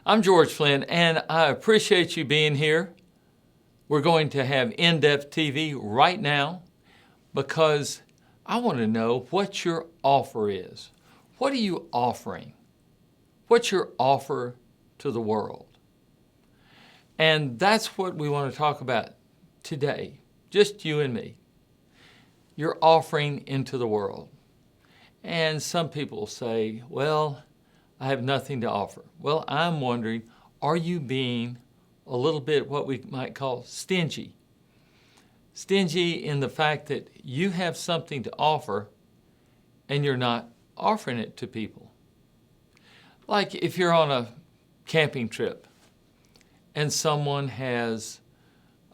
I'm George Flynn, and I appreciate you being here. We're going to have In-Depth TV right now because I want to know what your offer is. What are you offering? What's your offer to the world? And that's what we want to talk about today, just you and me. Your offering into the world. And some people say, well, I have nothing to offer. Well, I'm wondering, are you being a little bit what we might call stingy? Stingy in the fact that you have something to offer and you're not offering it to people. Like if you're on a camping trip and someone has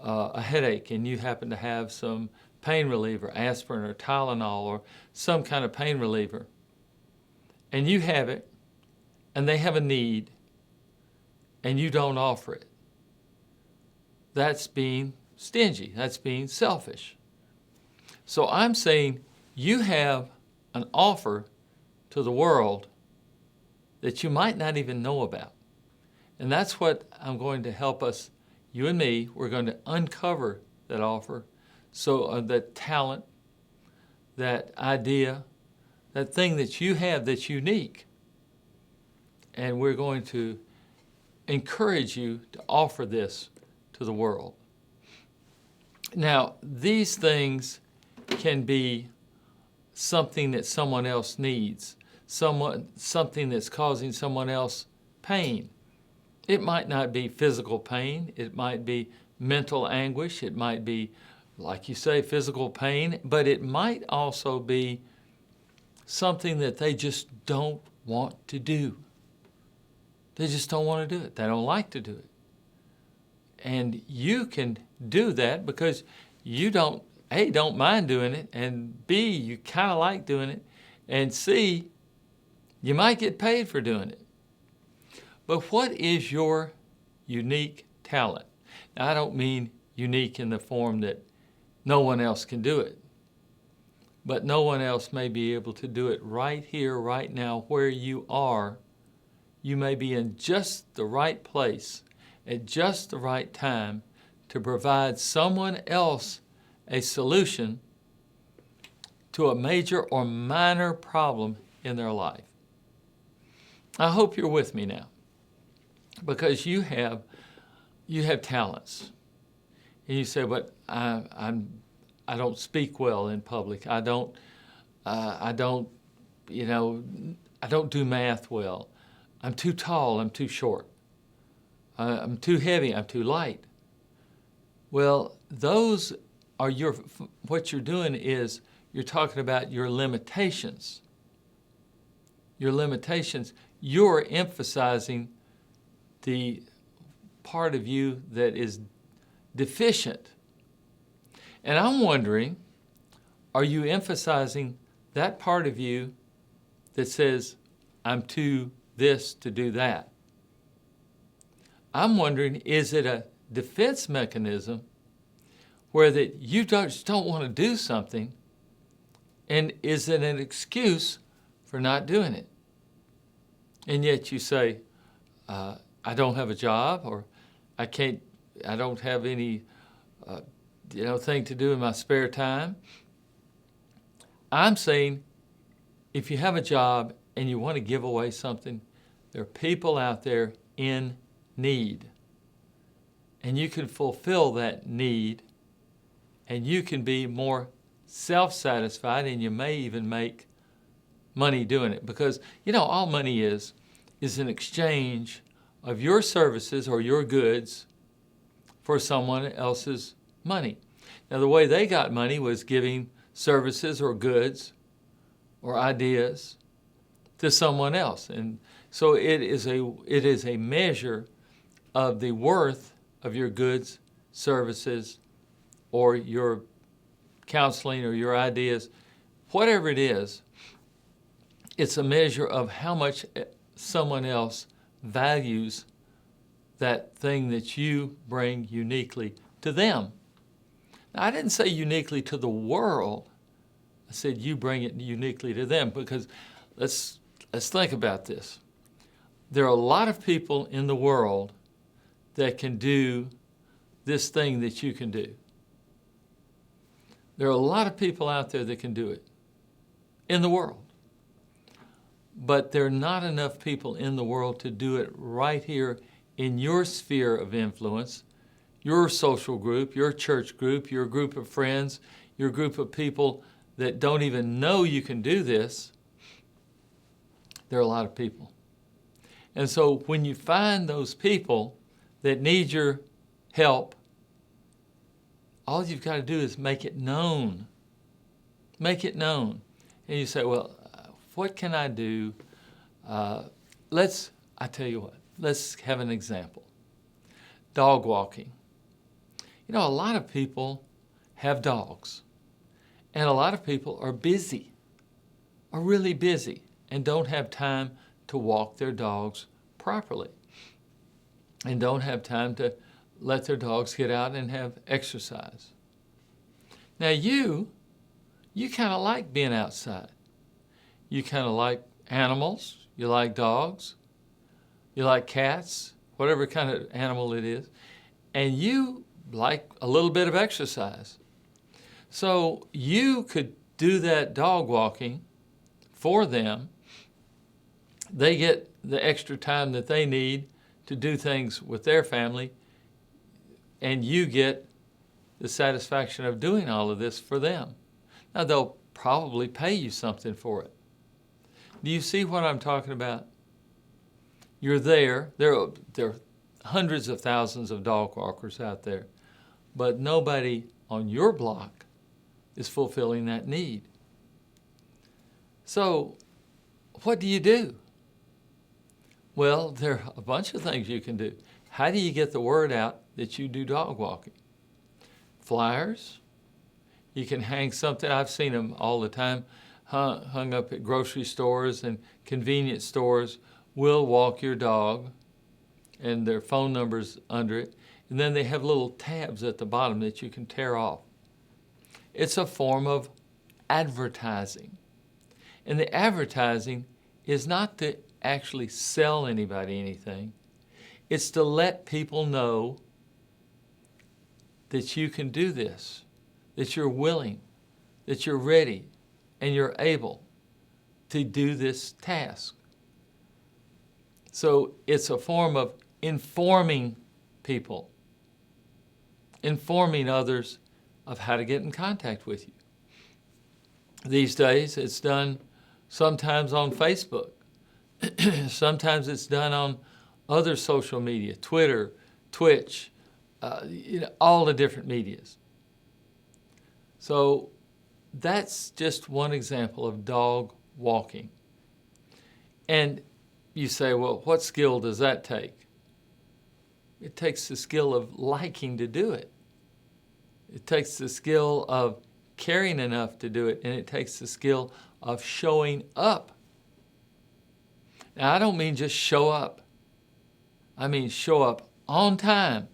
a headache and you happen to have some pain reliever, aspirin or Tylenol or some kind of pain reliever, and you have it, and they have a need, and you don't offer it. That's being stingy. That's being selfish. So I'm saying you have an offer to the world that you might not even know about. And that's what I'm going to help us, you and me, we're going to uncover that offer. So that talent, that idea, that thing that you have that's unique. And we're going to encourage you to offer this to the world. Now, these things can be something that someone else needs, something that's causing someone else pain. It might not be physical pain. It might be mental anguish. It might be, like you say, physical pain, but it might also be something that they just don't want to do. They just don't want to do it. They don't like to do it. And you can do that because you don't, A, don't mind doing it, and B, you kind of like doing it, and C, you might get paid for doing it. But what is your unique talent? Now, I don't mean unique in the form that no one else can do it, but no one else may be able to do it right here, right now, where you are. You may be in just the right place at just the right time to provide someone else a solution to a major or minor problem in their life. I hope you're with me now, because you have talents. And you say, but I don't speak well in public. I don't do math well. I'm too tall, I'm too short. I'm too heavy, I'm too light. Well, those are what you're doing is you're talking about your limitations. Your limitations, you're emphasizing the part of you that is deficient. And I'm wondering, are you emphasizing that part of you that says, I'm too this to do that? I'm wondering, is it a defense mechanism where that you just don't want to do something, and is it an excuse for not doing it? And yet you say, I don't have a job, or I don't have any thing to do in my spare time. I'm saying, if you have a job and you want to give away something, there are people out there in need. And you can fulfill that need, and you can be more self-satisfied, and you may even make money doing it. Because, all money is an exchange of your services or your goods for someone else's money. Now, the way they got money was giving services or goods or ideas to someone else. And so it is a measure of the worth of your goods, services, or your counseling or your ideas. Whatever it is, it's a measure of how much someone else values that thing that you bring uniquely to them. Now, I didn't say uniquely to the world. I said you bring it uniquely to them, because let's think about this. there are a lot of people in the world that can do this thing that you can do. There are a lot of people out there that can do it in the world. But there are not enough people in the world to do it right here in your sphere of influence, your social group, your church group, your group of friends, your group of people that don't even know you can do this. There are a lot of people. And so when you find those people that need your help, all you've got to do is make it known. Make it known. And you say, well, what can I do? I tell you what, let's have an example. Dog walking. You know, a lot of people have dogs, and a lot of people are busy, are really busy, and don't have time to walk their dogs properly, and don't have time to let their dogs get out and have exercise. Now you kind of like being outside. You kind of like animals. You like dogs. You like cats, whatever kind of animal it is. And you like a little bit of exercise. So you could do that dog walking for them. They get the extra time that they need to do things with their family, and you get the satisfaction of doing all of this for them. Now, they'll probably pay you something for it. Do you see what I'm talking about? You're there. There are hundreds of thousands of dog walkers out there, but nobody on your block is fulfilling that need. So what do you do? Well, there are a bunch of things you can do. How do you get the word out that you do dog walking? Flyers. You can hang something. I've seen them all the time, hung up at grocery stores and convenience stores. Will walk your dog, and their phone numbers under it. And then they have little tabs at the bottom that you can tear off. It's a form of advertising. And the advertising is not to actually sell anybody anything. It's to let people know that you can do this, that you're willing, that you're ready, and you're able to do this task. So it's a form of informing people, informing others of how to get in contact with you. These days, it's done sometimes on Facebook. Sometimes it's done on other social media, Twitter, Twitch, all the different medias. So that's just one example of dog walking. And you say, well, what skill does that take? It takes the skill of liking to do it. It takes the skill of caring enough to do it, and it takes the skill of showing up. Now, I don't mean just show up. I mean show up on time.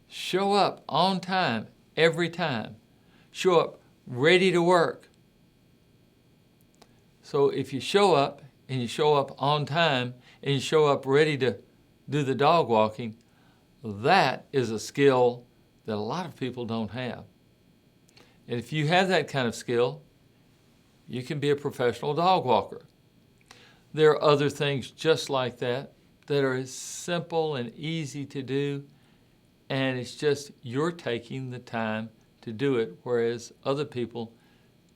Show up on time every time. Show up ready to work. So if you show up, and you show up on time, and you show up ready to do the dog walking, that is a skill that a lot of people don't have. And if you have that kind of skill, you can be a professional dog walker. There are other things just like that are simple and easy to do, and it's just you're taking the time to do it, whereas other people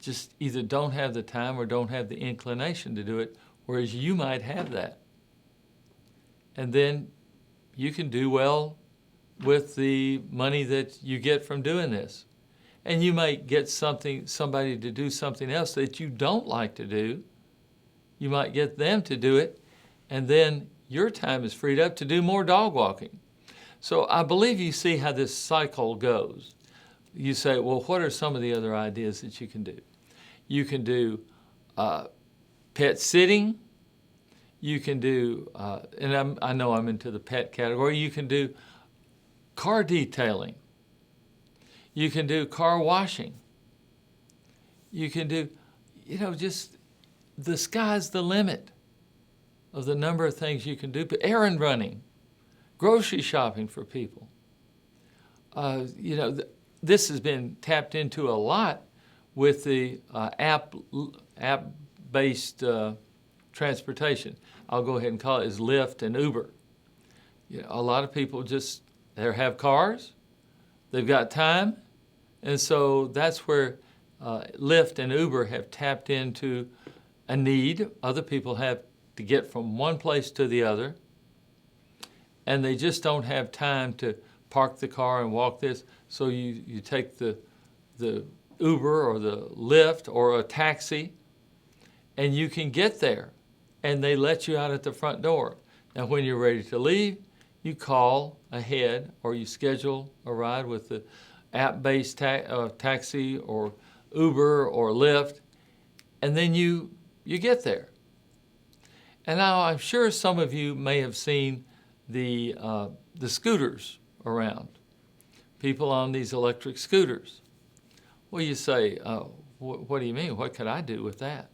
just either don't have the time or don't have the inclination to do it, whereas you might have that. And then you can do well with the money that you get from doing this. And you might get somebody to do something else that you don't like to do. You might get them to do it, and then your time is freed up to do more dog walking. So I believe you see how this cycle goes. You say, well, what are some of the other ideas that you can do? You can do pet sitting. You can do, and I know I'm into the pet category, you can do car detailing. You can do car washing. You can do, just the sky's the limit. of the number of things you can do. Errand running, grocery shopping for people. This has been tapped into a lot with the app-based transportation. I'll go ahead and call it as Lyft and Uber. A lot of people just have cars, they've got time, and so that's where Lyft and Uber have tapped into a need other people have to get from one place to the other, and they just don't have time to park the car and walk this. So you take the Uber or the Lyft or a taxi, and you can get there, and they let you out at the front door. Now, when you're ready to leave, you call ahead or you schedule a ride with the app-based taxi or Uber or Lyft, and then you get there. And now I'm sure some of you may have seen the scooters around, people on these electric scooters. Well, you say, what do you mean? What could I do with that?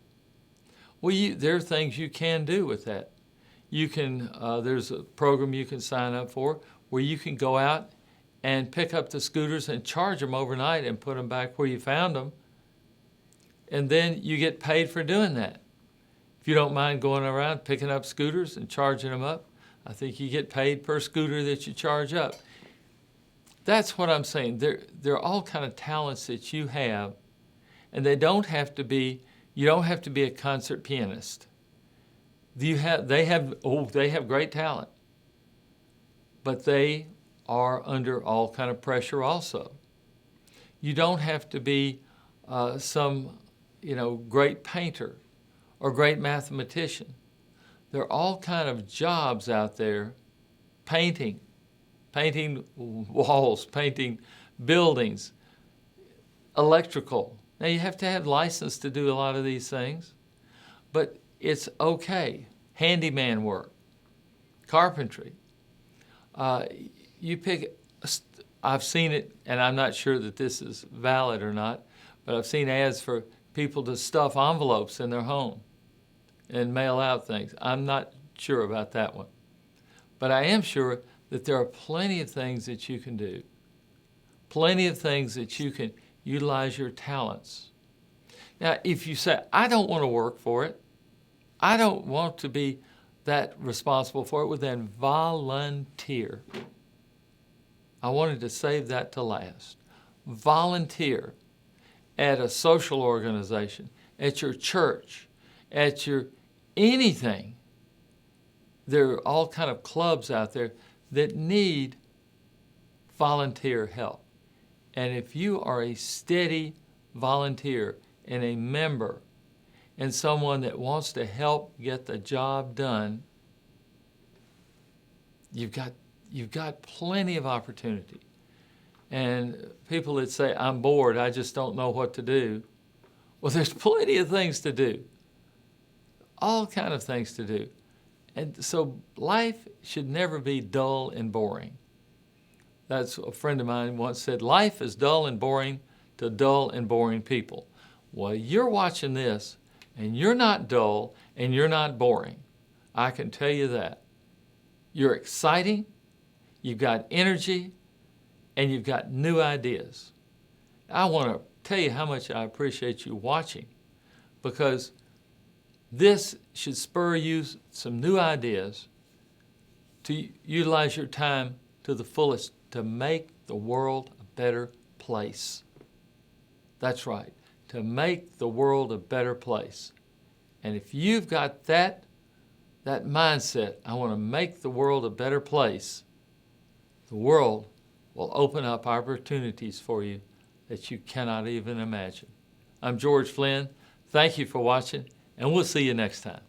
Well, there are things you can do with that. You can, there's a program you can sign up for where you can go out and pick up the scooters and charge them overnight and put them back where you found them. And then you get paid for doing that. If you don't mind going around picking up scooters and charging them up, I think you get paid per scooter that you charge up. That's what I'm saying. There are all kind of talents that you have, and they don't have to be, you don't have to be a concert pianist. They have great talent, but they are under all kind of pressure also. You don't have to be some great painter or great mathematician. There are all kind of jobs out there, painting walls, painting buildings, electrical. Now you have to have license to do a lot of these things, but it's okay. Handyman work, carpentry. You pick, I've seen it, and I'm not sure that this is valid or not, but I've seen ads for people to stuff envelopes in their home and mail out things. I'm not sure about that one. But I am sure that there are plenty of things that you can do, plenty of things that you can utilize your talents. Now, if you say, I don't want to work for it, I don't want to be that responsible for it, well then volunteer. I wanted to save that to last. Volunteer at a social organization, at your church, at your anything. There are all kind of clubs out there that need volunteer help. And if you are a steady volunteer and a member and someone that wants to help get the job done, you've got plenty of opportunity. And people that say, I'm bored, I just don't know what to do. Well, there's plenty of things to do. All kind of things to do. And so life should never be dull and boring. That's a friend of mine once said, life is dull and boring to dull and boring people. Well, you're watching this, and you're not dull, and you're not boring. I can tell you that. You're exciting, you've got energy, and you've got new ideas. I want to tell you how much I appreciate you watching, because this should spur you some new ideas to utilize your time to the fullest to make the world a better place. That's right, to make the world a better place. And if you've got that mindset, I want to make the world a better place, the world will open up opportunities for you that you cannot even imagine. I'm George Flynn. Thank you for watching, and we'll see you next time.